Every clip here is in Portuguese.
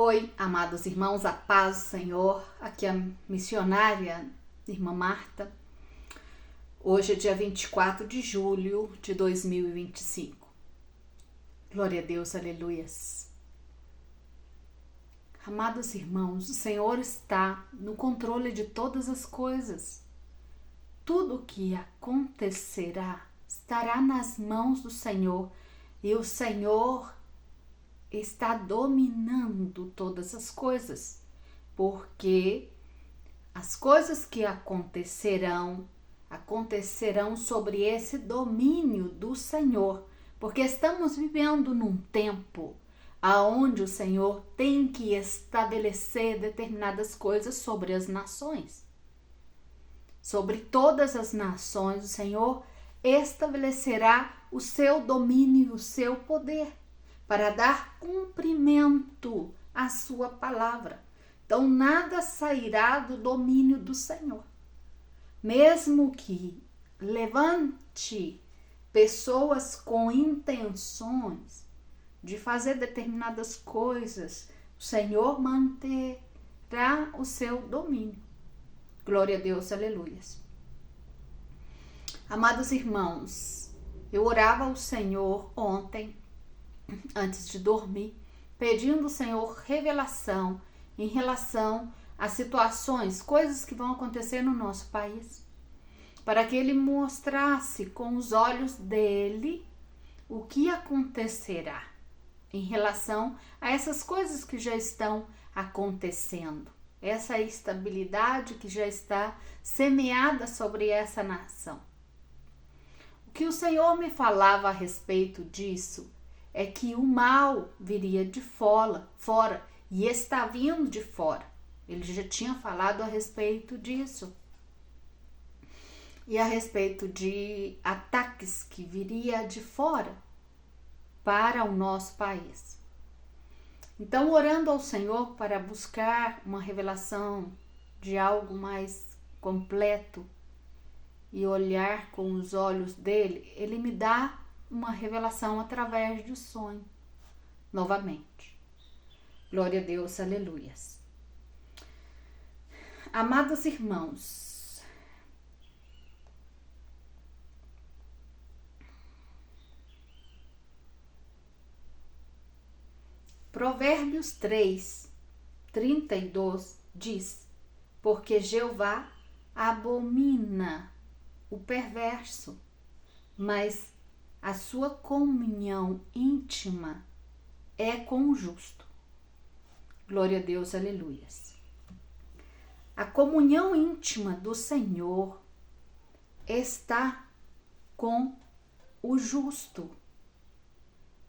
Oi, amados irmãos, a paz do Senhor. Aqui é a missionária, irmã Marta. Hoje é dia 24 de julho de 2025. Glória a Deus, aleluias. Amados irmãos, o Senhor está no controle de todas as coisas. Tudo o que acontecerá estará nas mãos do Senhor e o Senhor está dominando todas as coisas, porque as coisas que acontecerão sobre esse domínio do Senhor, porque estamos vivendo num tempo aonde o Senhor tem que estabelecer determinadas coisas sobre as nações. Sobre todas as nações, o Senhor estabelecerá o seu domínio, o seu poder, para dar cumprimento à sua palavra. Então, nada sairá do domínio do Senhor. Mesmo que levante pessoas com intenções de fazer determinadas coisas, o Senhor manterá o seu domínio. Glória a Deus, aleluias. Amados irmãos, eu orava ao Senhor ontem, antes de dormir, pedindo ao Senhor revelação em relação a situações, coisas que vão acontecer no nosso país, para que Ele mostrasse com os olhos dele o que acontecerá em relação a essas coisas que já estão acontecendo, essa estabilidade que já está semeada sobre essa nação. O que o Senhor me falava a respeito disso é que o mal viria de fora e está vindo de fora. Ele já tinha falado a respeito disso. E a respeito de ataques que viria de fora para o nosso país. Então, orando ao Senhor para buscar uma revelação de algo mais completo e olhar com os olhos dele, ele me dá uma revelação através do sonho, novamente. Glória a Deus, aleluias. Amados irmãos, Provérbios 3, 32 diz: porque Jeová abomina o perverso, mas a sua comunhão íntima é com o justo. Glória a Deus, aleluias. A comunhão íntima do Senhor está com o justo,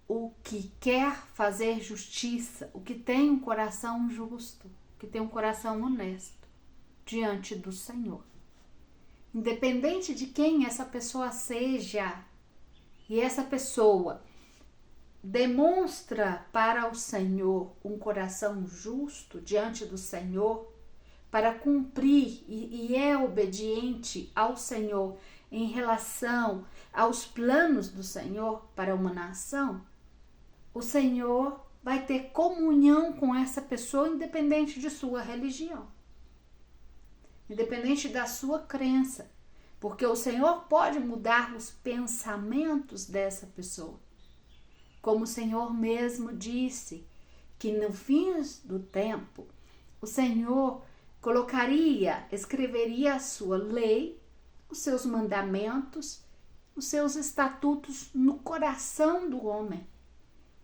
o que quer fazer justiça, o que tem um coração justo, que tem um coração honesto diante do Senhor. Independente de quem essa pessoa seja, e essa pessoa demonstra para o Senhor um coração justo diante do Senhor, para cumprir e é obediente ao Senhor em relação aos planos do Senhor para uma nação, o Senhor vai ter comunhão com essa pessoa independente de sua religião, independente da sua crença. Porque o Senhor pode mudar os pensamentos dessa pessoa. Como o Senhor mesmo disse, que no fim do tempo, o Senhor escreveria a sua lei, os seus mandamentos, os seus estatutos no coração do homem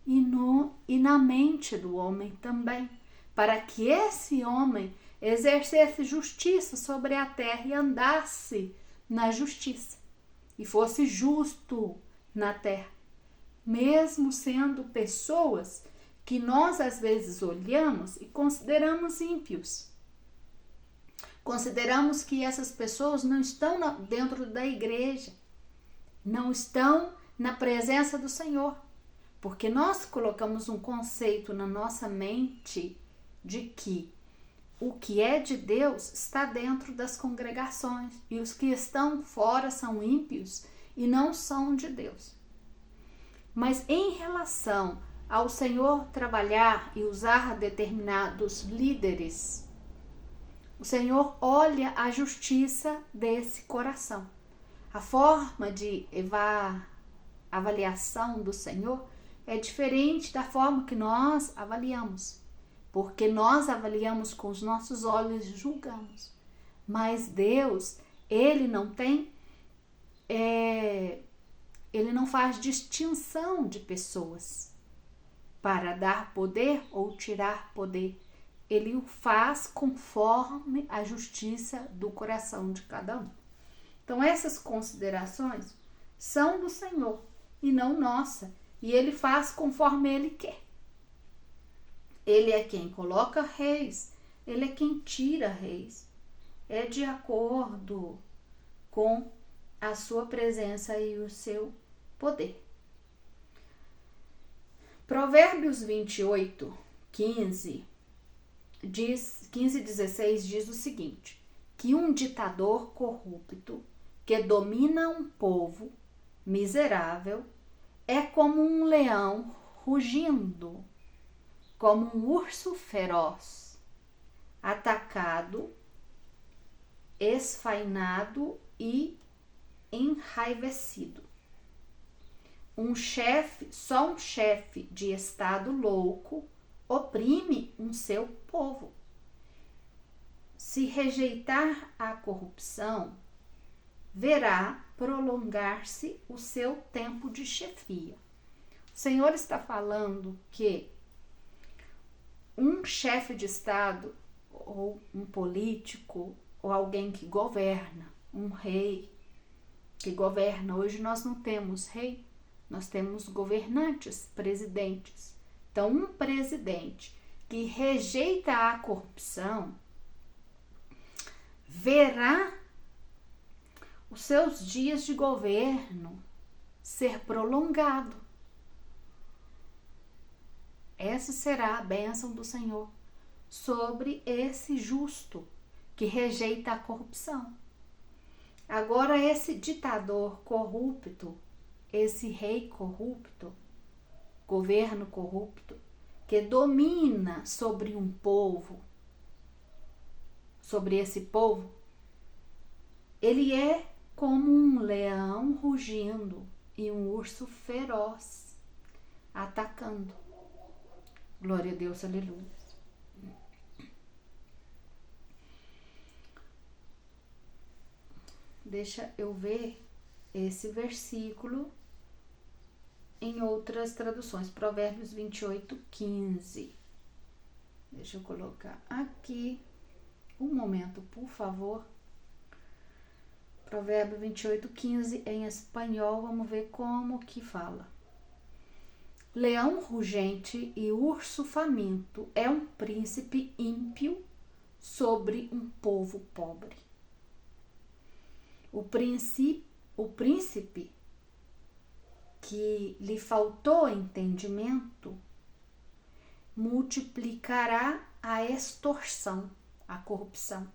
e na mente do homem também, para que esse homem exercesse justiça sobre a terra e andasse na justiça e fosse justo na terra, mesmo sendo pessoas que nós às vezes olhamos e consideramos ímpios. Consideramos que essas pessoas não estão dentro da igreja, não estão na presença do Senhor, porque nós colocamos um conceito na nossa mente de que o que é de Deus está dentro das congregações e os que estão fora são ímpios e não são de Deus. Mas em relação ao Senhor trabalhar e usar determinados líderes, o Senhor olha a justiça desse coração. A forma de avaliação do Senhor é diferente da forma que nós avaliamos, porque nós avaliamos com os nossos olhos e julgamos. Mas Deus, Ele não tem, Ele não faz distinção de pessoas para dar poder ou tirar poder. Ele o faz conforme a justiça do coração de cada um. Então essas considerações são do Senhor e não nossa. E Ele faz conforme Ele quer. Ele é quem coloca reis, Ele é quem tira reis. É de acordo com a sua presença e o seu poder. Provérbios 28, 15 e 16 diz o seguinte: que um ditador corrupto que domina um povo miserável é como um leão rugindo, como um urso feroz, atacado, esfainado e enraivecido. Só um chefe de estado louco oprime um seu povo. Se rejeitar a corrupção, verá prolongar-se o seu tempo de chefia. O Senhor está falando que um chefe de estado, ou um político, ou alguém que governa, um rei que governa. Hoje nós não temos rei, nós temos governantes, presidentes. Então, um presidente que rejeita a corrupção verá os seus dias de governo ser prolongado. Essa será a bênção do Senhor sobre esse justo que rejeita a corrupção. Agora, esse ditador corrupto, esse rei corrupto, governo corrupto, que domina sobre um povo, sobre esse povo, ele é como um leão rugindo e um urso feroz atacando. Glória a Deus, aleluia. Deixa eu ver esse versículo em outras traduções. Provérbios 28, 15. Deixa eu colocar aqui. Um momento, por favor. Provérbio 28, 15 em espanhol. Vamos ver como que fala. Leão rugente e urso faminto é um príncipe ímpio sobre um povo pobre. O príncipe que lhe faltou entendimento multiplicará a extorsão, a corrupção.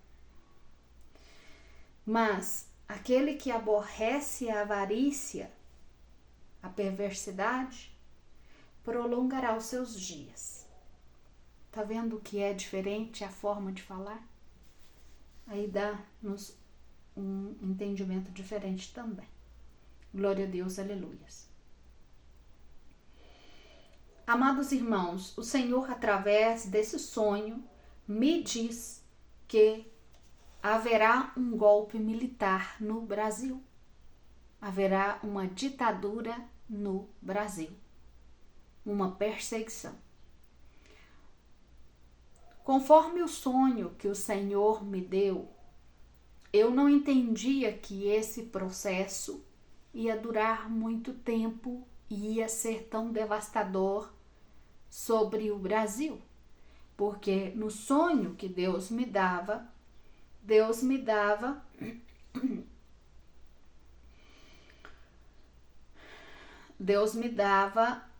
Mas aquele que aborrece a avarícia, a perversidade, prolongará os seus dias. Tá vendo que é diferente a forma de falar? Aí dá-nos um entendimento diferente também. Glória a Deus, aleluias. Amados irmãos, o Senhor, através desse sonho, me diz que haverá um golpe militar no Brasil. Haverá uma ditadura no Brasil. Uma perseguição. Conforme o sonho que o Senhor me deu, eu não entendia que esse processo ia durar muito tempo e ia ser tão devastador sobre o Brasil. Porque no sonho que Deus me dava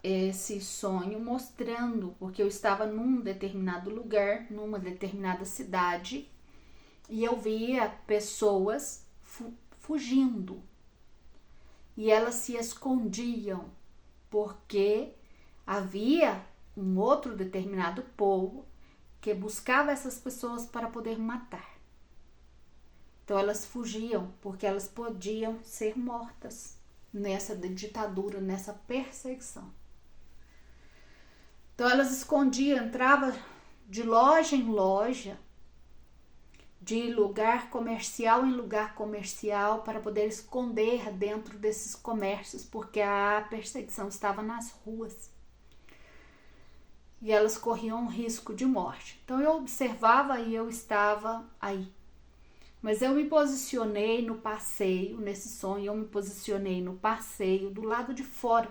esse sonho mostrando, porque eu estava num determinado lugar, numa determinada cidade, e eu via pessoas fugindo. E elas se escondiam, porque Havia um outro determinado povo que buscava essas pessoas para poder matar. Então elas fugiam porque elas podiam ser mortas nessa ditadura, nessa perseguição. Então elas escondiam, entravam de loja em loja, de lugar comercial em lugar comercial, para poder esconder dentro desses comércios, porque a perseguição estava nas ruas. E elas corriam um risco de morte. Então eu observava e eu estava aí. Mas eu me posicionei no passeio, nesse sonho, eu me posicionei no passeio do lado de fora,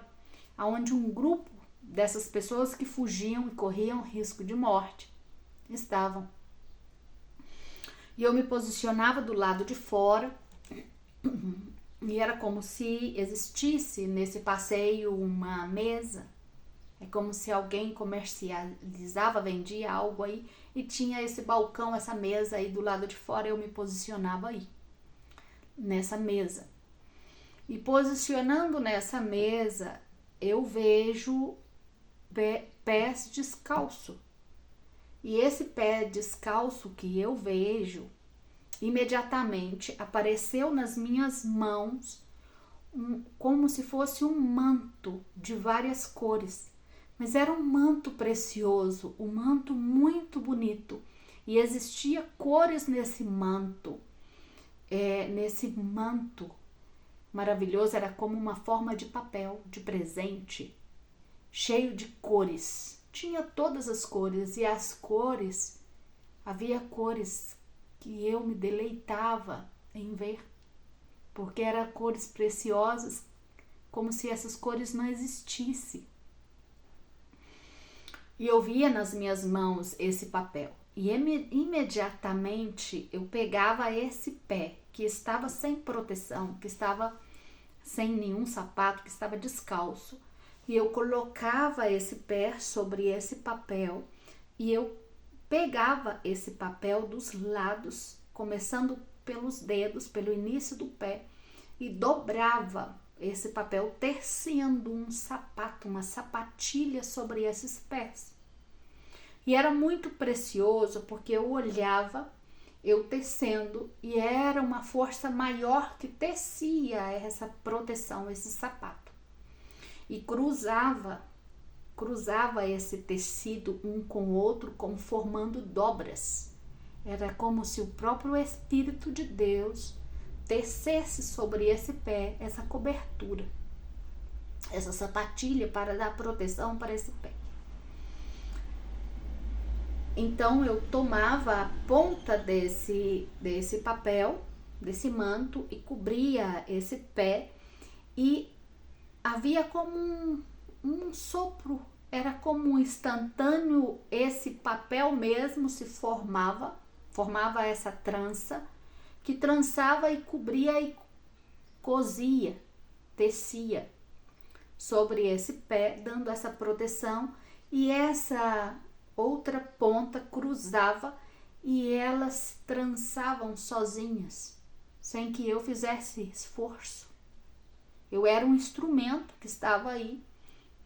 onde um grupo dessas pessoas que fugiam e corriam risco de morte estavam. E eu me posicionava do lado de fora e era como se existisse nesse passeio uma mesa. É como se alguém comercializava, vendia algo aí e tinha esse balcão, essa mesa aí do lado de fora. Eu me posicionava aí, nessa mesa. E posicionando nessa mesa, eu vejo pés descalços. E esse pé descalço que eu vejo, imediatamente apareceu nas minhas mãos como se fosse um manto de várias cores. Mas era um manto precioso, um manto muito bonito. E existia cores nesse manto. Nesse manto maravilhoso, era como uma forma de papel, de presente, cheio de cores. Tinha todas as cores, e as cores, havia cores que eu me deleitava em ver, porque eram cores preciosas, como se essas cores não existissem. E eu via nas minhas mãos esse papel. E imediatamente eu pegava esse pé que estava sem proteção, que estava sem nenhum sapato, que estava descalço. E eu colocava esse pé sobre esse papel e eu pegava esse papel dos lados, começando pelos dedos, pelo início do pé, e dobrava esse papel, tecendo um sapato, uma sapatilha sobre esses pés. E era muito precioso porque eu olhava, eu tecendo, e era uma força maior que tecia essa proteção, esse sapato. E cruzava esse tecido um com o outro, como formando dobras. Era como se o próprio Espírito de Deus tecesse sobre esse pé essa cobertura, essa sapatilha para dar proteção para esse pé. Então eu tomava a ponta desse papel, desse manto, e cobria esse pé, e havia como um sopro, era como um instantâneo, esse papel mesmo se formava essa trança, que trançava e cobria e cosia, tecia sobre esse pé, dando essa proteção, e essa outra ponta cruzava e elas trançavam sozinhas, sem que eu fizesse esforço. Eu era um instrumento que estava aí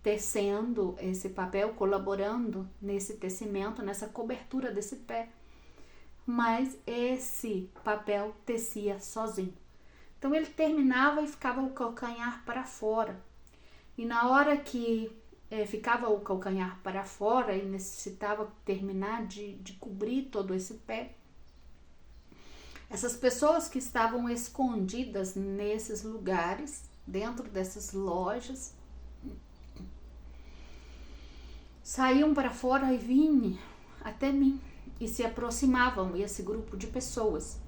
tecendo esse papel, colaborando nesse tecimento, nessa cobertura desse pé. Mas esse papel tecia sozinho. Então ele terminava e ficava o calcanhar para fora. E na hora que ficava o calcanhar para fora e necessitava terminar de cobrir todo esse pé, essas pessoas que estavam escondidas nesses lugares, dentro dessas lojas, saíam para fora e vinham até mim e se aproximavam, esse grupo de pessoas.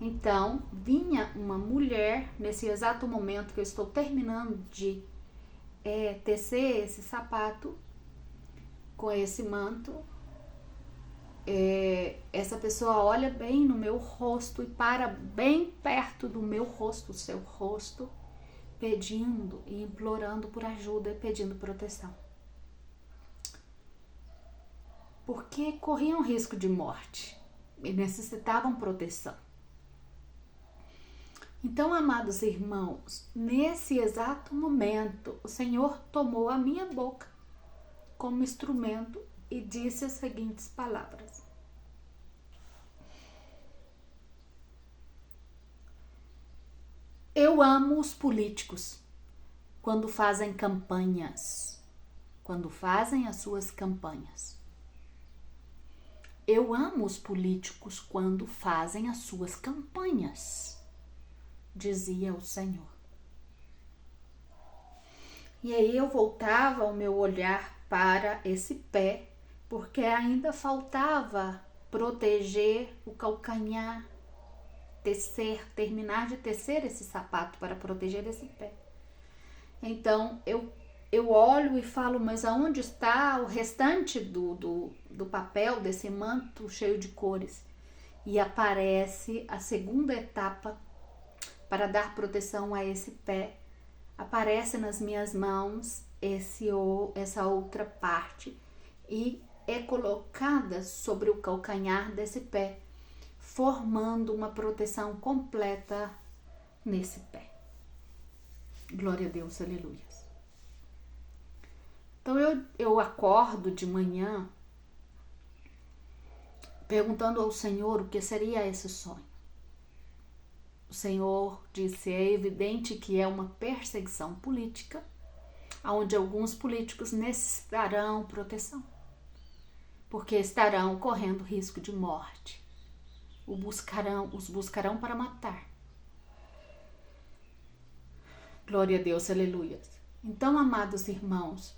Então vinha uma mulher, nesse exato momento que eu estou terminando de tecer esse sapato com esse manto, essa pessoa olha bem no meu rosto e para bem perto do meu rosto, o seu rosto, pedindo e implorando por ajuda e pedindo proteção, porque corriam risco de morte e necessitavam proteção. Então, amados irmãos, nesse exato momento, o Senhor tomou a minha boca como instrumento e disse as seguintes palavras: eu amo os políticos quando fazem campanhas, quando fazem as suas campanhas. Eu amo os políticos quando fazem as suas campanhas, dizia o Senhor. E aí eu voltava o meu olhar para esse pé, porque ainda faltava proteger o calcanhar, terminar de tecer esse sapato para proteger esse pé. Então eu olho e falo, mas aonde está o restante do papel, desse manto cheio de cores? E aparece a segunda etapa para dar proteção a esse pé. Aparece nas minhas mãos essa outra parte e é colocada sobre o calcanhar desse pé, formando uma proteção completa nesse pé. Glória a Deus, aleluia. Então eu acordo de manhã perguntando ao Senhor o que seria esse sonho. O Senhor disse: é evidente que é uma perseguição política, onde alguns políticos necessitarão proteção, porque estarão correndo risco de morte. Os buscarão para matar. Glória a Deus, aleluia. Então, amados irmãos,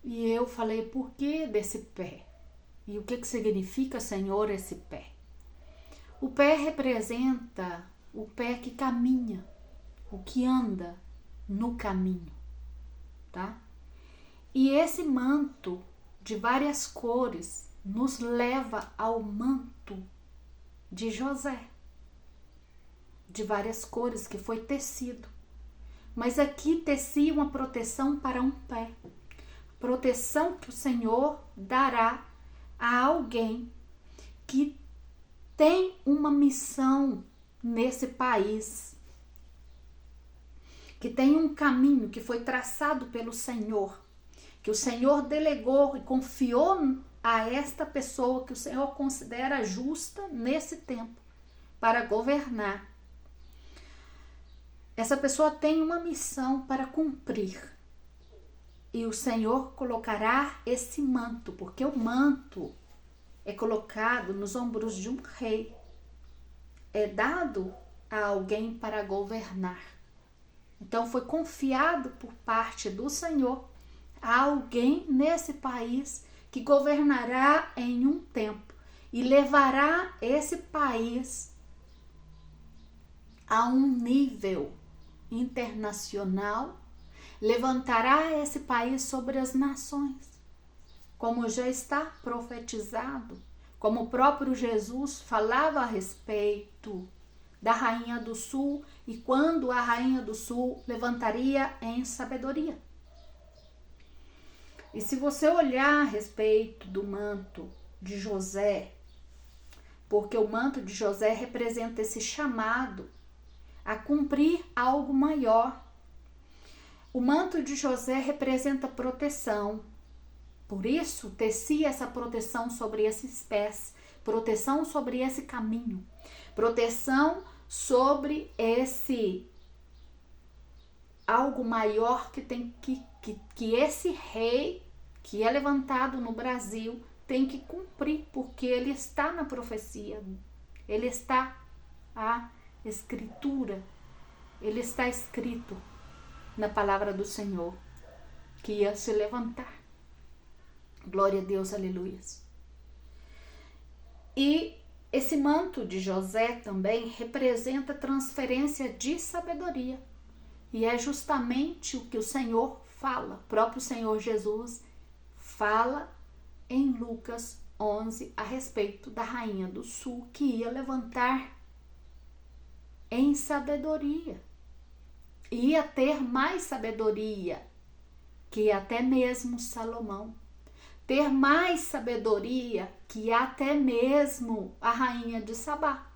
e eu falei, por que desse pé? E o que significa, Senhor, esse pé? O pé representa o pé que caminha, o que anda no caminho, tá? E esse manto de várias cores nos leva ao manto de José, de várias cores que foi tecido. Mas aqui tecia uma proteção para um pé, proteção que o Senhor dará a alguém que tem uma missão nesse país, que tem um caminho que foi traçado pelo Senhor, que o Senhor delegou e confiou a esta pessoa que o Senhor considera justa nesse tempo para governar. Essa pessoa tem uma missão para cumprir e o Senhor colocará esse manto, porque o manto é colocado nos ombros de um rei, é dado a alguém para governar. Então foi confiado por parte do Senhor a alguém nesse país que governará em um tempo e levará esse país a um nível internacional, levantará esse país sobre as nações, como já está profetizado, como o próprio Jesus falava a respeito da Rainha do Sul e quando a Rainha do Sul levantaria em sabedoria. E se você olhar a respeito do manto de José, porque o manto de José representa esse chamado a cumprir algo maior. O manto de José representa proteção. Por isso, tecia essa proteção sobre esses pés, proteção sobre esse caminho, proteção sobre esse algo maior que tem que esse rei que é levantado no Brasil tem que cumprir, porque ele está na profecia, ele está a escritura, ele está escrito na palavra do Senhor que ia se levantar. Glória a Deus, aleluia. E esse manto de José também representa transferência de sabedoria. E é justamente o que o Senhor fala, o próprio Senhor Jesus fala em Lucas 11 a respeito da Rainha do Sul que ia levantar em sabedoria. Ia ter mais sabedoria que até mesmo Salomão. Ter mais sabedoria que até mesmo a rainha de Sabá.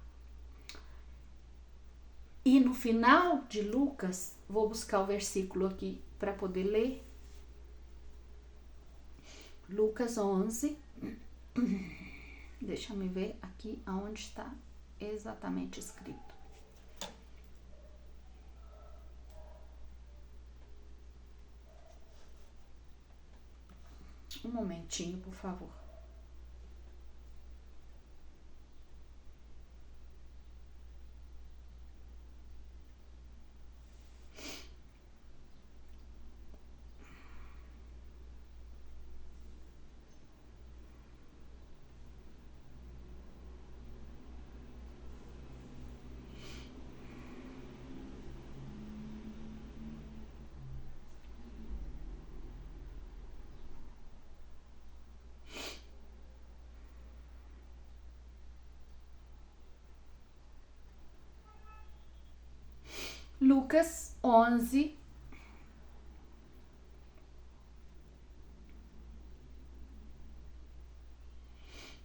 E no final de Lucas, vou buscar o versículo aqui para poder ler. Lucas 11. Deixa eu ver aqui aonde está exatamente escrito. Um momentinho, por favor. Lucas 11,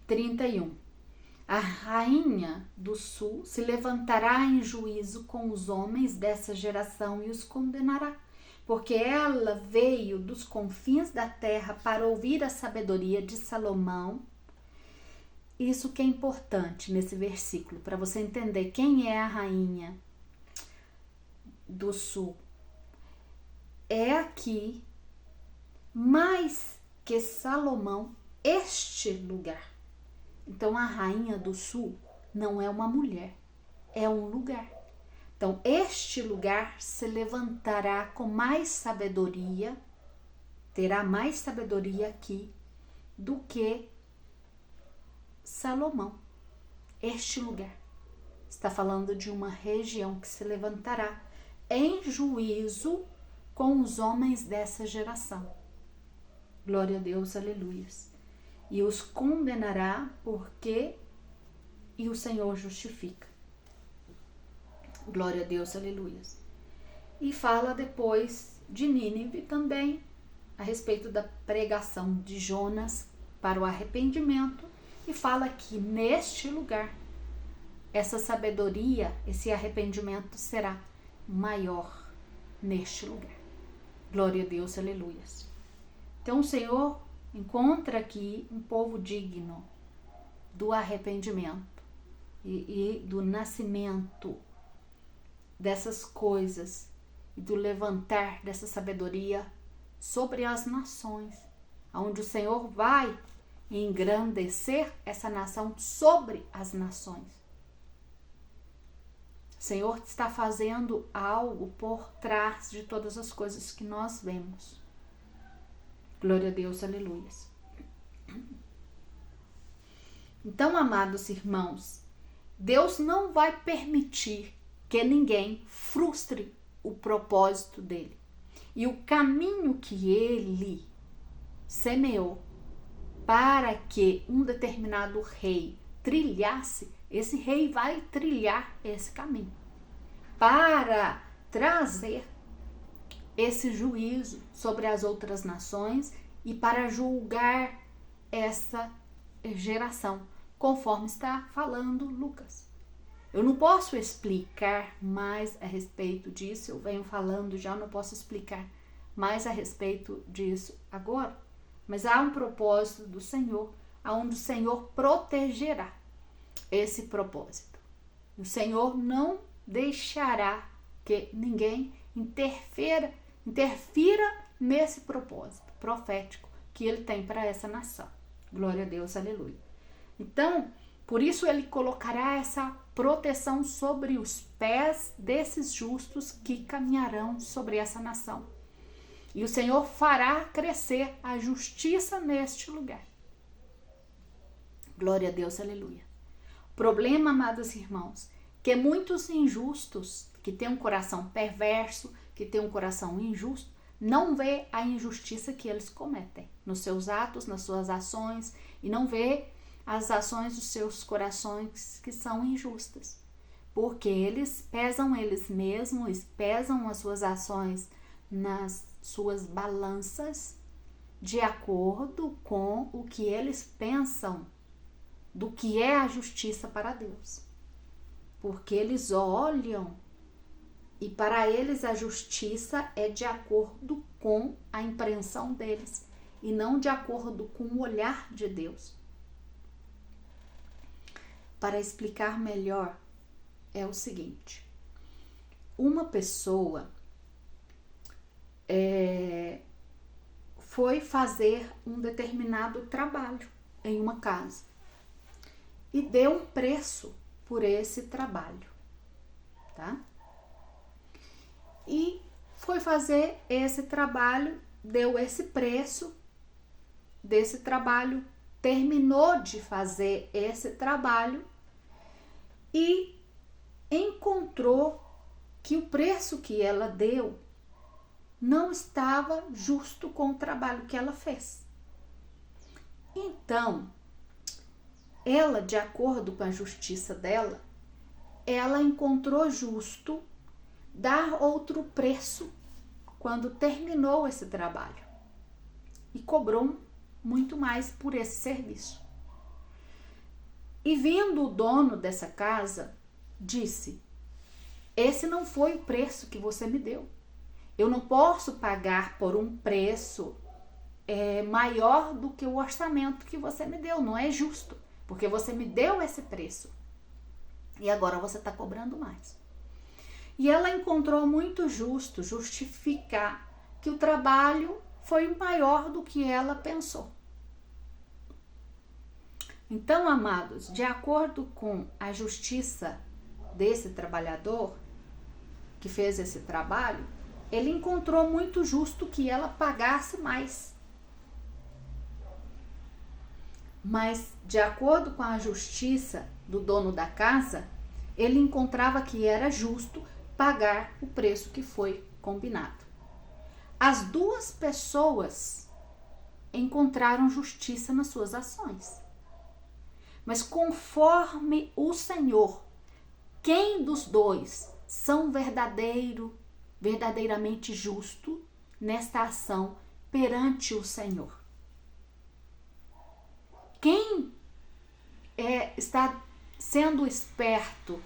(31). A rainha do sul se levantará em juízo com os homens dessa geração e os condenará, porque ela veio dos confins da terra para ouvir a sabedoria de Salomão. Isso que é importante nesse versículo, para você entender quem é a rainha do sul. É aqui, mais que Salomão, este lugar. Então, a rainha do sul não é uma mulher, é um lugar. Então, este lugar se levantará com mais sabedoria, terá mais sabedoria aqui do que Salomão. Este lugar está falando de uma região que se levantará em juízo com os homens dessa geração. Glória a Deus, aleluias. E os condenará porque e o Senhor justifica. Glória a Deus, aleluias. E fala depois de Nínive também, a respeito da pregação de Jonas para o arrependimento, e fala que neste lugar, essa sabedoria, esse arrependimento será maior neste lugar. Glória a Deus, aleluias. Então o Senhor encontra aqui um povo digno do arrependimento e do nascimento dessas coisas e do levantar dessa sabedoria sobre as nações, onde o Senhor vai engrandecer essa nação sobre as nações. O Senhor está fazendo algo por trás de todas as coisas que nós vemos. Glória a Deus, aleluias. Então, amados irmãos, Deus não vai permitir que ninguém frustre o propósito dele. E o caminho que ele semeou para que um determinado rei trilhasse, esse rei vai trilhar esse caminho para trazer esse juízo sobre as outras nações e para julgar essa geração, conforme está falando Lucas. Eu não posso explicar mais a respeito disso, eu venho falando já, não posso explicar mais a respeito disso agora, mas há um propósito do Senhor, onde o Senhor protegerá esse propósito. O Senhor não deixará que ninguém interfira nesse propósito profético que ele tem para essa nação. Glória a Deus, aleluia. Então, por isso ele colocará essa proteção sobre os pés desses justos que caminharão sobre essa nação. E o Senhor fará crescer a justiça neste lugar. Glória a Deus, aleluia. O problema, amados irmãos, que muitos injustos, que têm um coração perverso, que têm um coração injusto, não vê a injustiça que eles cometem nos seus atos, nas suas ações, e não vê as ações dos seus corações que são injustas, porque eles pesam eles mesmos, pesam as suas ações nas suas balanças de acordo com o que eles pensam do que é a justiça para Deus, porque eles olham e para eles a justiça é de acordo com a impressão deles. e não de acordo com o olhar de Deus. Para explicar melhor, é o seguinte: uma pessoa foi fazer um determinado trabalho em uma casa e deu um preço por esse trabalho, tá? E foi fazer esse trabalho, deu esse preço desse trabalho, terminou de fazer esse trabalho e encontrou que o preço que ela deu não estava justo com o trabalho que ela fez. Então, ela, de acordo com a justiça dela, ela encontrou justo dar outro preço quando terminou esse trabalho e cobrou muito mais por esse serviço. E vindo o dono dessa casa, disse: esse não foi o preço que você me deu. Eu não posso pagar por um preço maior do que o orçamento que você me deu. Não é justo, porque você me deu esse preço e agora você está cobrando mais. E ela encontrou muito justo justificar que o trabalho foi maior do que ela pensou. Então, amados, de acordo com a justiça desse trabalhador que fez esse trabalho, ele encontrou muito justo que ela pagasse mais. Mas, de acordo com a justiça do dono da casa, ele encontrava que era justo pagar o preço que foi combinado. As duas pessoas encontraram justiça nas suas ações. Mas conforme o Senhor, quem dos dois são verdadeiramente justo nesta ação perante o Senhor? Quem está sendo esperto,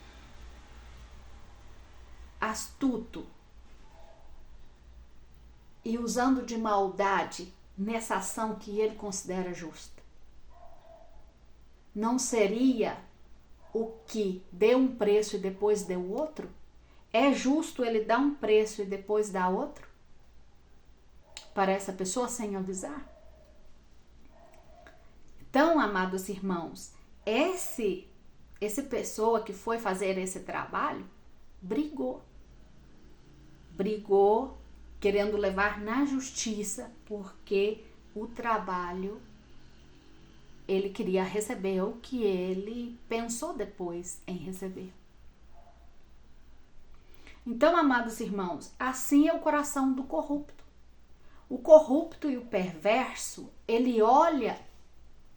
astuto e usando de maldade nessa ação que ele considera justa? Não seria o que deu um preço e depois deu outro? É justo ele dar um preço e depois dar outro para essa pessoa sem avisar? Então, amados irmãos, essa pessoa que foi fazer esse trabalho brigou querendo levar na justiça, porque o trabalho ele queria receber o que ele pensou depois em receber. Então, amados irmãos, assim é o coração do corrupto. O corrupto e o perverso, ele olha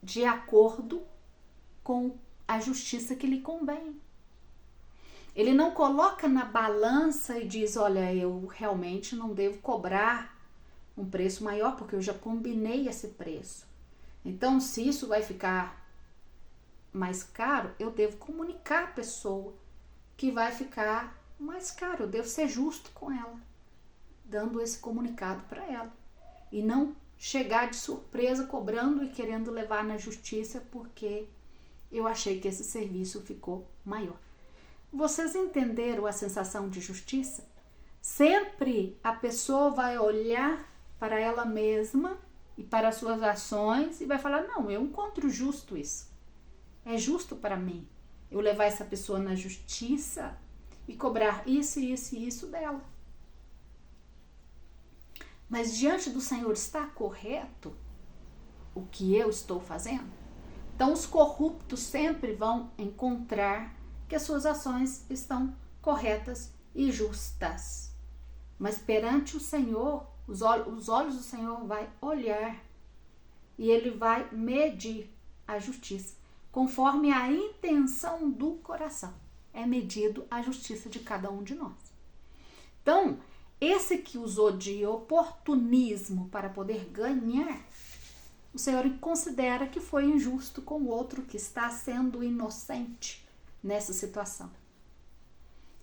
de acordo com a justiça que lhe convém. Ele não coloca na balança e diz: olha, eu realmente não devo cobrar um preço maior, porque eu já combinei esse preço. Então, se isso vai ficar mais caro, eu devo comunicar à pessoa que vai ficar mais caro. Eu devo ser justo com ela, dando esse comunicado para ela. E não chegar de surpresa cobrando e querendo levar na justiça porque eu achei que esse serviço ficou maior. Vocês entenderam a sensação de justiça? Sempre a pessoa vai olhar para ela mesma e para as suas ações e vai falar: não, eu encontro justo isso. É justo para mim eu levar essa pessoa na justiça e cobrar isso, isso e isso dela. Mas diante do Senhor está correto o que eu estou fazendo? Então os corruptos sempre vão encontrar que as suas ações estão corretas e justas. Mas perante o Senhor, os olhos do Senhor vai olhar e ele vai medir a justiça conforme a intenção do coração. É medido a justiça de cada um de nós. Então, esse que usou de oportunismo para poder ganhar, o Senhor considera que foi injusto com o outro que está sendo inocente nessa situação.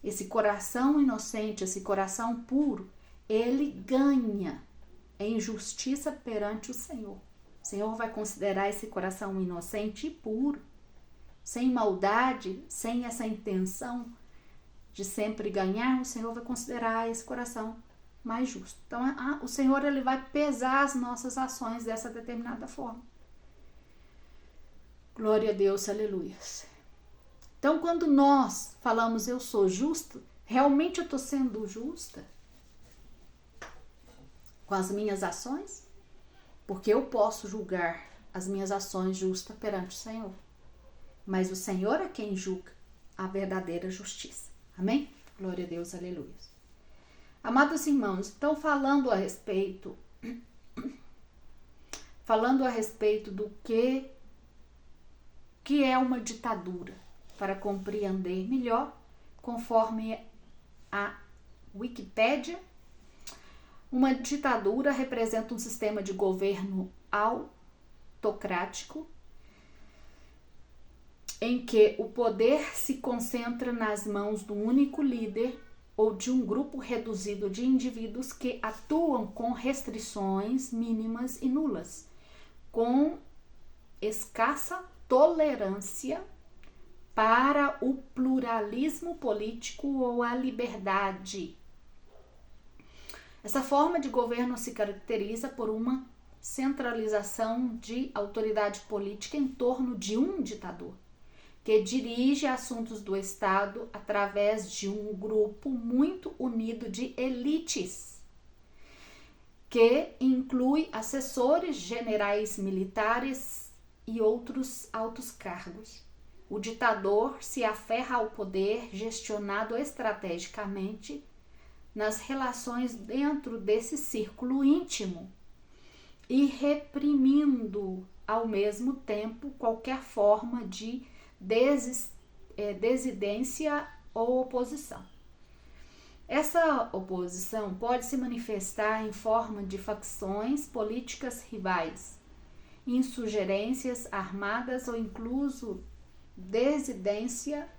Esse coração inocente, esse coração puro, ele ganha em justiça perante o Senhor. O Senhor vai considerar esse coração inocente e puro, sem maldade, sem essa intenção de sempre ganhar. O Senhor vai considerar esse coração mais justo. Então, o Senhor, ele vai pesar as nossas ações dessa determinada forma. Glória a Deus, aleluia. Então, quando nós falamos eu sou justo, realmente eu estou sendo justa com as minhas ações? Porque eu posso julgar as minhas ações justas perante o Senhor. Mas o Senhor é quem julga a verdadeira justiça. Amém? Glória a Deus, aleluia. Amados irmãos, então falando a respeito do que é uma ditadura, para compreender melhor, conforme a Wikipédia, uma ditadura representa um sistema de governo autocrático em que o poder se concentra nas mãos do único líder ou de um grupo reduzido de indivíduos que atuam com restrições mínimas e nulas, com escassa tolerância para o pluralismo político ou a liberdade. Essa forma de governo se caracteriza por uma centralização de autoridade política em torno de um ditador, que dirige assuntos do Estado através de um grupo muito unido de elites, que inclui assessores, generais militares e outros altos cargos. O ditador se aferra ao poder gestionado estrategicamente nas relações dentro desse círculo íntimo e reprimindo ao mesmo tempo qualquer forma de dissidência ou oposição. Essa oposição pode se manifestar em forma de facções políticas rivais, insurgências armadas ou incluso dissidência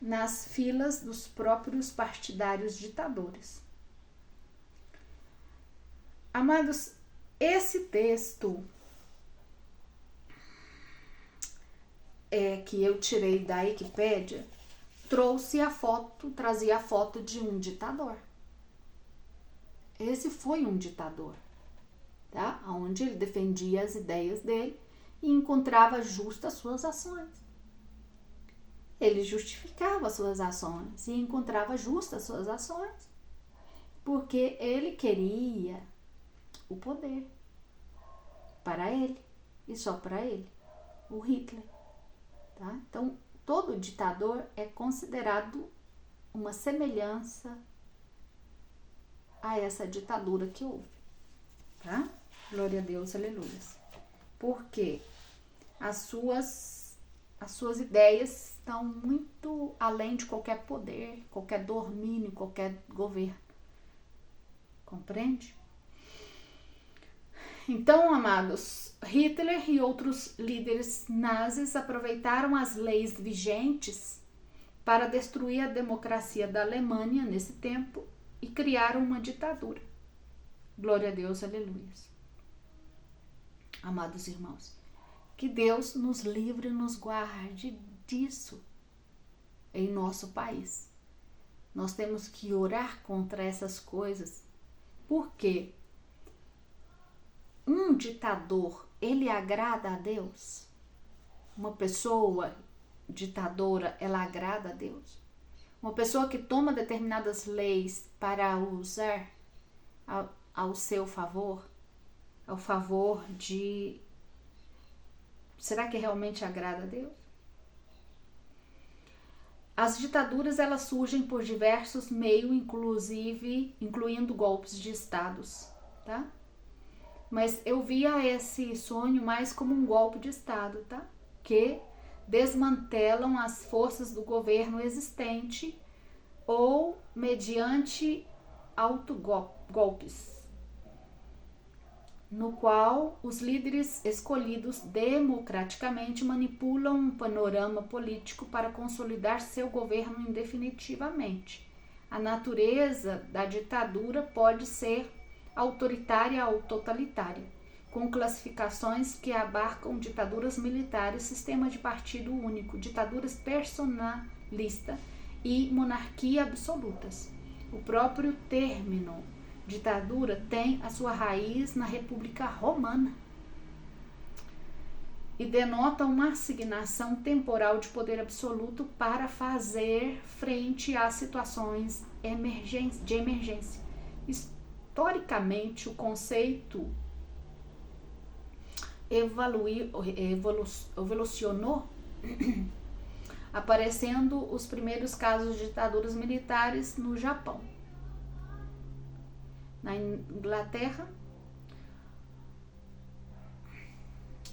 nas filas dos próprios partidários ditadores. Amados, esse texto que eu tirei da Wikipédia trazia a foto de um ditador. Esse foi um ditador, tá? Onde ele defendia as ideias dele e encontrava justas suas ações. Ele justificava suas ações e encontrava justas suas ações, porque ele queria o poder para ele e só para ele, o Hitler. Tá? Então, todo ditador é considerado uma semelhança a essa ditadura que houve. Tá? Glória a Deus, aleluia. Porque as suas ideias estão muito além de qualquer poder, qualquer domínio, qualquer governo. Compreende? Então, amados, Hitler e outros líderes nazis aproveitaram as leis vigentes para destruir a democracia da Alemanha nesse tempo e criaram uma ditadura. Glória a Deus, aleluia. Amados irmãos, que Deus nos livre e nos guarde disso em nosso país. Nós temos que orar contra essas coisas, porque um ditador, ele agrada a Deus? Uma pessoa ditadora, ela agrada a Deus? Uma pessoa que toma determinadas leis para usar ao seu favor, ao favor de... Será que realmente agrada a Deus? As ditaduras, elas surgem por diversos meios, incluindo golpes de estados, tá? Mas eu via esse sonho mais como um golpe de estado, tá? Que desmantelam as forças do governo existente ou mediante autogolpes, no qual os líderes escolhidos democraticamente manipulam um panorama político para consolidar seu governo indefinitivamente. A natureza da ditadura pode ser autoritária ou totalitária, com classificações que abarcam ditaduras militares, sistema de partido único, ditaduras personalista e monarquia absolutas. O próprio término ditadura tem a sua raiz na República Romana e denota uma assignação temporal de poder absoluto para fazer frente às situações de emergência. Historicamente, o conceito evolucionou, aparecendo os primeiros casos de ditaduras militares no Japão, na Inglaterra.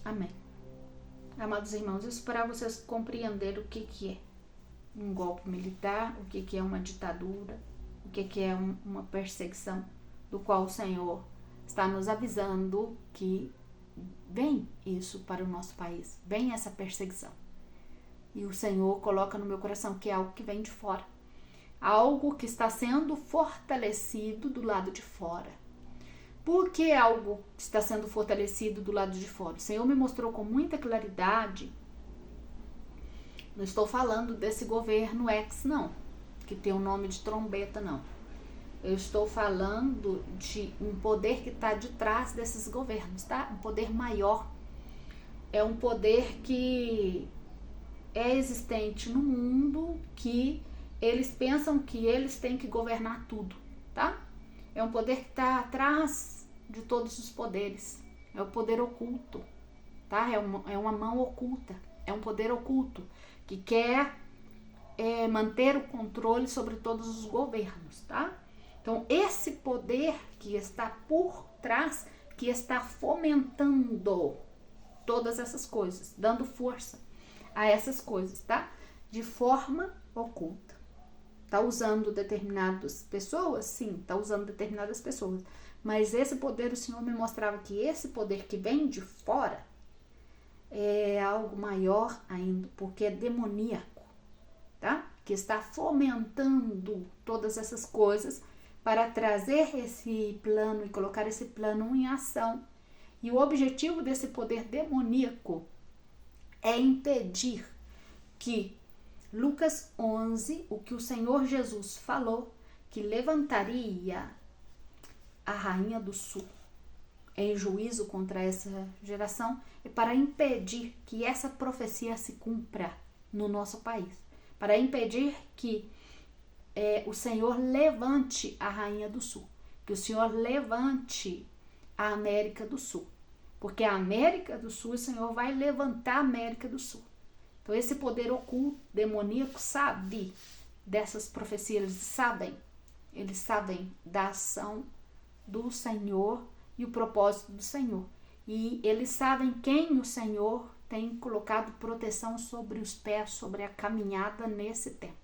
Amém. Amados irmãos, isso para vocês compreenderem o que é um golpe militar, o que é uma ditadura, o que é uma perseguição, do qual o Senhor está nos avisando que vem isso para o nosso país, vem essa perseguição. E o Senhor coloca no meu coração que é algo que vem de fora, algo que está sendo fortalecido do lado de fora. Por que algo está sendo fortalecido do lado de fora? O Senhor me mostrou com muita claridade. Não estou falando desse governo não, que tem o nome de trombeta, não. Eu estou falando de um poder que está de trás desses governos, tá? Um poder maior. É um poder que é existente no mundo, que eles pensam que eles têm que governar tudo, tá? É um poder que está atrás de todos os poderes. É o poder oculto, tá? É uma mão oculta. É um poder oculto que quer manter o controle sobre todos os governos, tá? Então, esse poder que está por trás, que está fomentando todas essas coisas, dando força a essas coisas, tá? De forma oculta. Tá usando determinadas pessoas? Sim, tá usando determinadas pessoas. Mas esse poder, o Senhor me mostrava que esse poder que vem de fora é algo maior ainda, porque é demoníaco, tá? Que está fomentando todas essas coisas para trazer esse plano e colocar esse plano em ação. E o objetivo desse poder demoníaco é impedir que Lucas 11, o que o Senhor Jesus falou, que levantaria a rainha do sul em juízo contra essa geração, é para impedir que essa profecia se cumpra no nosso país, para impedir que o Senhor levante a rainha do sul, que o Senhor levante a América do Sul, porque a América do Sul, o Senhor vai levantar a América do Sul. Então esse poder oculto, demoníaco, sabe dessas profecias, eles sabem da ação do Senhor e o propósito do Senhor. E eles sabem quem o Senhor tem colocado proteção sobre os pés, sobre a caminhada nesse tempo.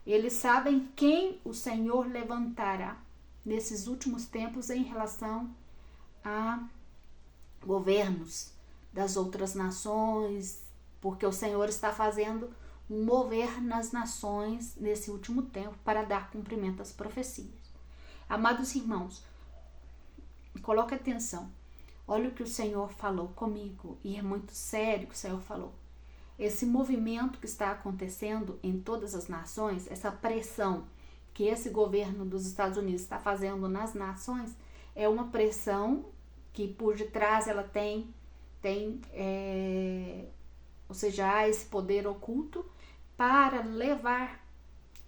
Eles sabem quem o Senhor levantará nesses últimos tempos em relação a governos das outras nações, porque o Senhor está fazendo um mover nas nações nesse último tempo para dar cumprimento às profecias. Amados irmãos, coloque atenção. Olha o que o Senhor falou comigo, e é muito sério o que o Senhor falou. Esse movimento que está acontecendo em todas as nações, essa pressão que esse governo dos Estados Unidos está fazendo nas nações, é uma pressão que por detrás ela tem ou seja, há esse poder oculto para levar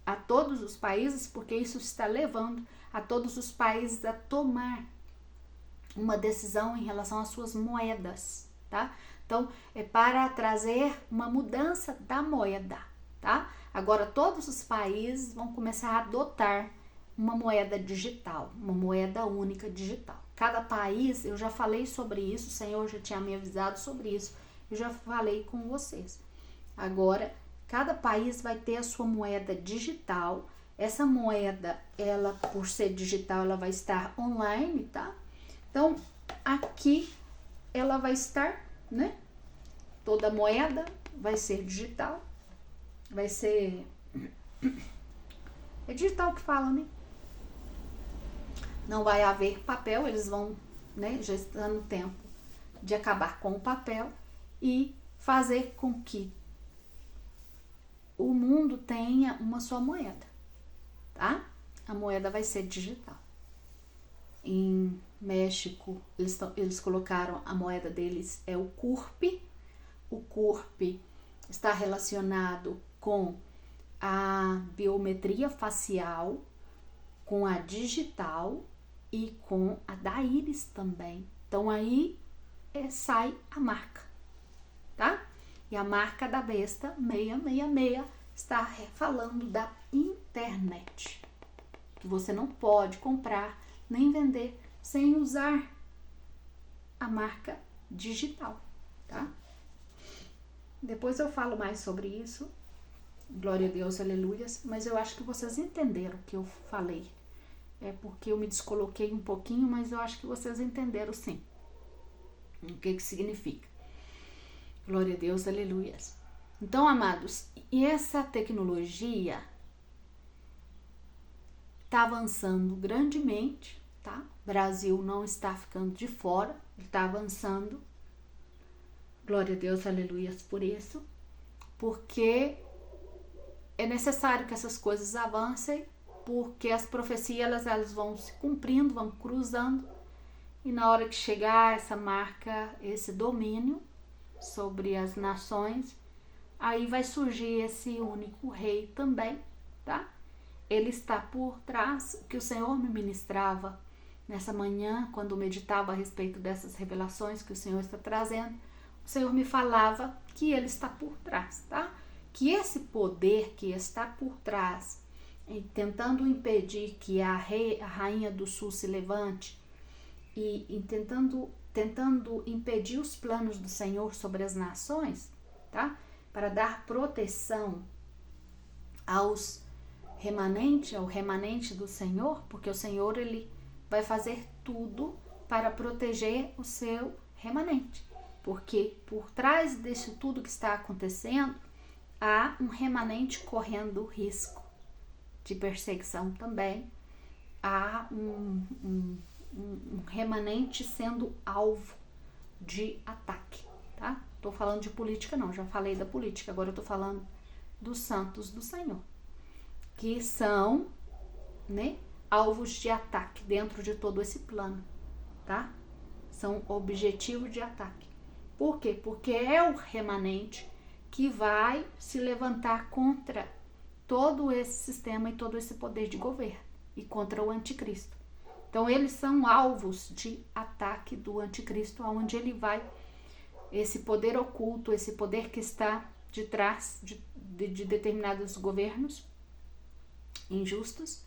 a todos os países, porque isso está levando a todos os países a tomar uma decisão em relação às suas moedas, tá? Então, é para trazer uma mudança da moeda, tá? Agora, todos os países vão começar a adotar uma moeda digital, uma moeda única digital. Cada país, eu já falei sobre isso, o Senhor já tinha me avisado sobre isso, eu já falei com vocês. Agora, cada país vai ter a sua moeda digital. Essa moeda, ela, por ser digital, ela vai estar online, tá? Então, aqui ela vai estar, né? Toda moeda vai ser digital. Vai ser... É digital que fala, né? não vai haver papel, eles vão, né, já está no tempo de acabar com o papel e fazer com que o mundo tenha uma só moeda, tá? A moeda vai ser digital. Em México, eles colocaram a moeda deles é o CURP. O CURP está relacionado com a biometria facial, com a digital e com a da íris também. Então aí sai a marca, tá? E a marca da besta 666 está falando da internet, que você não pode comprar nem vender sem usar a marca digital, tá? Depois eu falo mais sobre isso, glória a Deus, aleluias, mas eu acho que vocês entenderam o que eu falei. É porque eu me descoloquei um pouquinho, mas eu acho que vocês entenderam sim o que significa. Glória a Deus, aleluias. Então, amados, e essa tecnologia está avançando grandemente, tá? O Brasil não está ficando de fora, ele está avançando. Glória a Deus, aleluias por isso, porque é necessário que essas coisas avancem, porque as profecias elas vão se cumprindo, vão cruzando, e na hora que chegar essa marca, esse domínio sobre as nações, aí vai surgir esse único rei também, tá? Ele está por trás, o que o Senhor me ministrava nessa manhã, quando meditava a respeito dessas revelações que o Senhor está trazendo, o Senhor me falava que ele está por trás, tá? Que esse poder que está por trás, tentando impedir que a rainha do sul se levante e tentando impedir os planos do Senhor sobre as nações, tá? Para dar proteção ao remanente do Senhor, porque o Senhor ele vai fazer tudo para proteger o seu remanente, porque por trás disso tudo que está acontecendo há um remanente correndo risco de perseguição também, há um remanente sendo alvo de ataque, tá? Tô falando de política não, já falei da política, agora eu tô falando dos santos do Senhor, que são, né, alvos de ataque dentro de todo esse plano, tá? São objetivo de ataque. Por quê? Porque é o remanente que vai se levantar contra todo esse sistema e todo esse poder de governo e contra o anticristo. Então eles são alvos de ataque do anticristo, aonde ele vai, esse poder oculto, esse poder que está de trás de determinados governos injustos,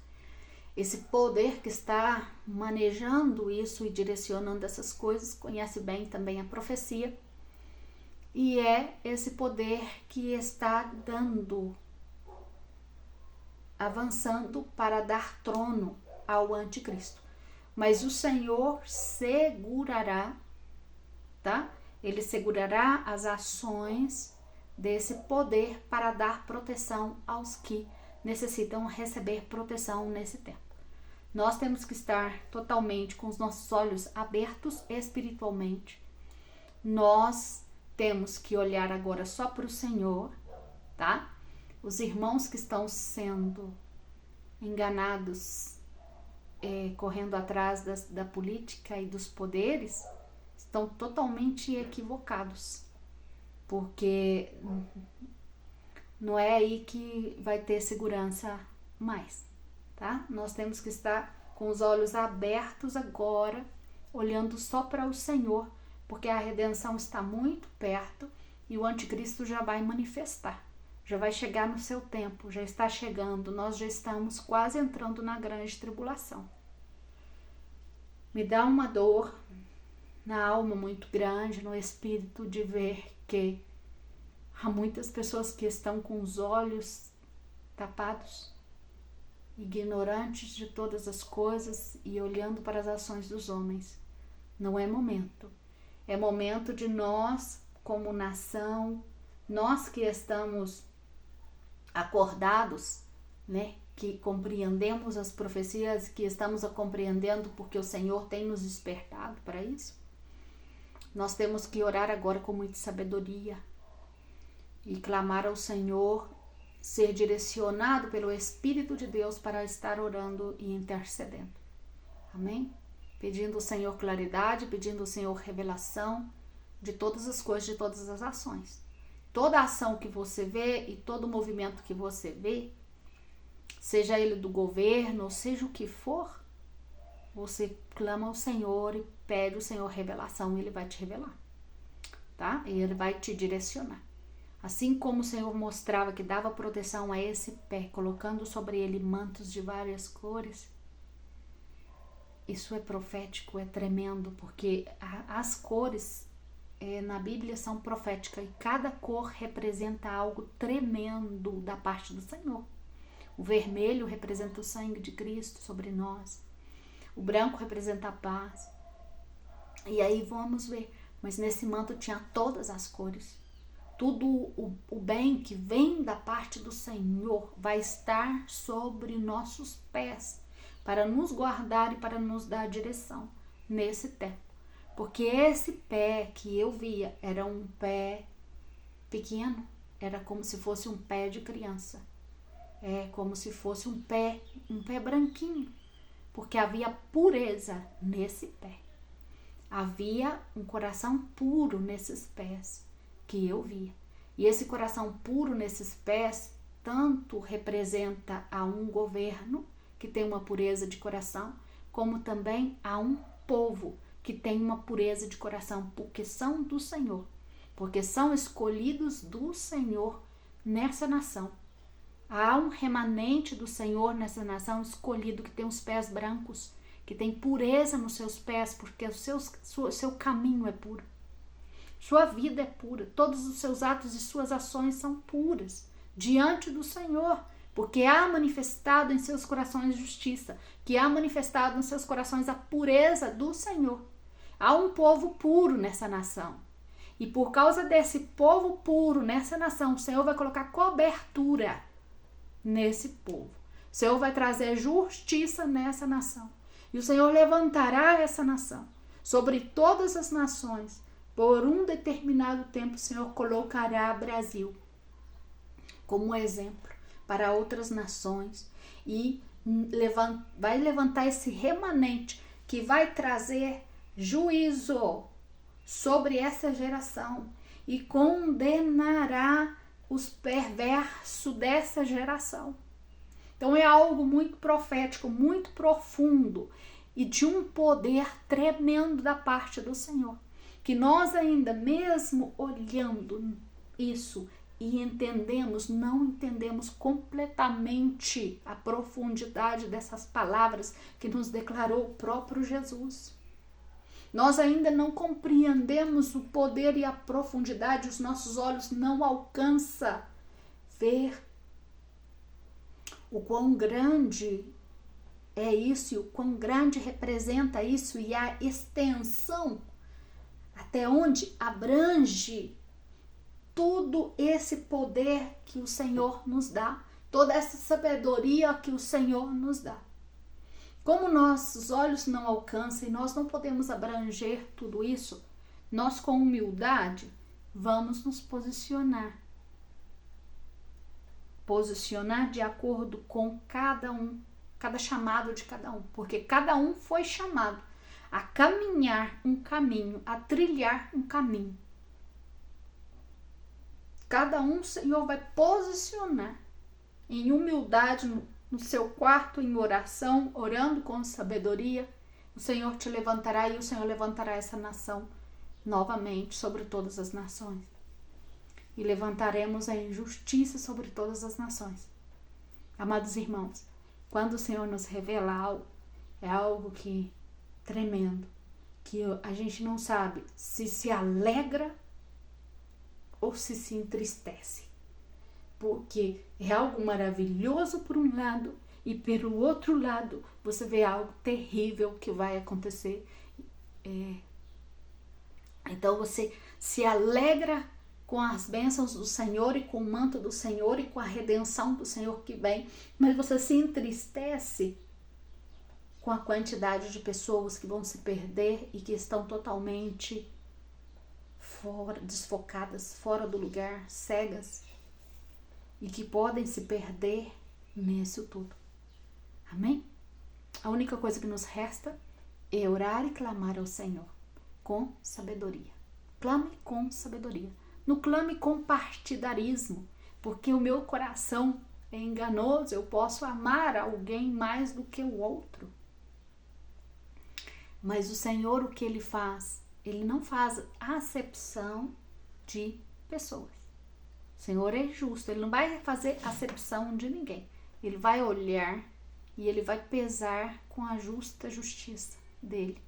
esse poder que está manejando isso e direcionando essas coisas, conhece bem também a profecia, e é esse poder que está avançando para dar trono ao anticristo. Mas o Senhor segurará, tá? Ele segurará as ações desse poder para dar proteção aos que necessitam receber proteção nesse tempo. Nós temos que estar totalmente com os nossos olhos abertos espiritualmente. Nós temos que olhar agora só para o Senhor, tá? Os irmãos que estão sendo enganados, correndo atrás da política e dos poderes, estão totalmente equivocados, porque não é aí que vai ter segurança mais, tá? Nós temos que estar com os olhos abertos agora, olhando só para o Senhor, porque a redenção está muito perto e o anticristo já vai manifestar, já vai chegar no seu tempo, já está chegando, nós já estamos quase entrando na grande tribulação. Me dá uma dor na alma muito grande, no espírito, de ver que há muitas pessoas que estão com os olhos tapados, ignorantes de todas as coisas e olhando para as ações dos homens. Não é momento. É momento de nós, como nação, nós que estamos acordados, né, que compreendemos as profecias, que estamos a compreendendo porque o Senhor tem nos despertado para isso. Nós temos que orar agora com muita sabedoria e clamar ao Senhor, ser direcionado pelo Espírito de Deus para estar orando e intercedendo. Amém? Pedindo ao Senhor claridade, pedindo ao Senhor revelação de todas as coisas, de todas as ações. Toda ação que você vê e todo movimento que você vê, seja ele do governo, ou seja o que for, você clama ao Senhor e pede ao Senhor revelação e Ele vai te revelar, tá? E Ele vai te direcionar. Assim como o Senhor mostrava que dava proteção a esse pé, colocando sobre ele mantos de várias cores, isso é profético, é tremendo, porque as cores na Bíblia são proféticas e cada cor representa algo tremendo da parte do Senhor. O vermelho representa o sangue de Cristo sobre nós. O branco representa a paz. E aí vamos ver. Mas nesse manto tinha todas as cores. Tudo o bem que vem da parte do Senhor vai estar sobre nossos pés para nos guardar e para nos dar direção nesse tempo. Porque esse pé que eu via era um pé pequeno. Era como se fosse um pé de criança. É como se fosse um pé branquinho, porque havia pureza nesse pé. Havia um coração puro nesses pés que eu via. E esse coração puro nesses pés tanto representa a um governo que tem uma pureza de coração, como também a um povo que tem uma pureza de coração, porque são do Senhor, porque são escolhidos do Senhor nessa nação. Há um remanente do Senhor nessa nação escolhido que tem os pés brancos, que tem pureza nos seus pés, porque o seu caminho é puro. Sua vida é pura, todos os seus atos e suas ações são puras diante do Senhor, porque há manifestado em seus corações justiça, que há manifestado em seus corações a pureza do Senhor. Há um povo puro nessa nação. E por causa desse povo puro nessa nação, o Senhor vai colocar cobertura nesse povo. O Senhor vai trazer justiça nessa nação. E o Senhor levantará essa nação sobre todas as nações. Por um determinado tempo, o Senhor colocará Brasil como exemplo para outras nações e vai levantar esse remanente que vai trazer juízo sobre essa geração e condenará os perversos dessa geração. Então é algo muito profético, muito profundo e de um poder tremendo da parte do Senhor, que nós ainda mesmo olhando isso e não entendemos completamente a profundidade dessas palavras que nos declarou o próprio Jesus. Nós ainda não compreendemos o poder e a profundidade, os nossos olhos não alcançam ver o quão grande é isso, e o quão grande representa isso, e a extensão até onde abrange todo esse poder que o Senhor nos dá, toda essa sabedoria que o Senhor nos dá. Como nossos olhos não alcançam e nós não podemos abranger tudo isso, nós com humildade vamos nos posicionar de acordo com cada chamado de cada um, porque cada um foi chamado a caminhar um caminho, a trilhar um caminho. Cada um o Senhor vai posicionar em humildade no seu quarto, em oração, orando com sabedoria. O Senhor te levantará e o Senhor levantará essa nação novamente sobre todas as nações. E levantaremos a injustiça sobre todas as nações. Amados irmãos, quando o Senhor nos revela algo, é algo que tremendo, que a gente não sabe se alegra ou se entristece, porque é algo maravilhoso por um lado e pelo outro lado você vê algo terrível que vai acontecer. Então você se alegra com as bênçãos do Senhor e com o manto do Senhor e com a redenção do Senhor que vem, mas você se entristece com a quantidade de pessoas que vão se perder e que estão totalmente fora, desfocadas, fora do lugar, cegas, e que podem se perder nisso tudo. Amém? A única coisa que nos resta é orar e clamar ao Senhor com sabedoria. Clame com sabedoria. Não clame com partidarismo, porque o meu coração é enganoso, eu posso amar alguém mais do que o outro. Mas o Senhor, o que Ele faz? Ele não faz acepção de pessoas. O Senhor é justo, Ele não vai fazer acepção de ninguém. Ele vai olhar e Ele vai pesar com a justa justiça dEle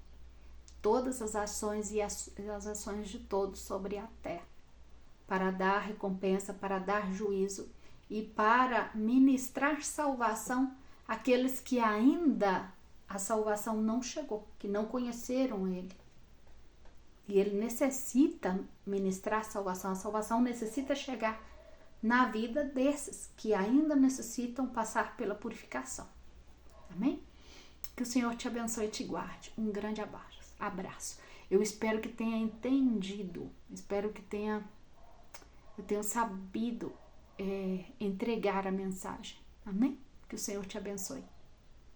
todas as ações e as ações de todos sobre a terra, para dar recompensa, para dar juízo e para ministrar salvação àqueles que ainda a salvação não chegou, que não conheceram Ele. E Ele necessita ministrar salvação. A salvação necessita chegar na vida desses que ainda necessitam passar pela purificação. Amém? Que o Senhor te abençoe e te guarde. Um grande abraço. Eu espero que tenha entendido, espero que eu tenha sabido entregar a mensagem. Amém? Que o Senhor te abençoe.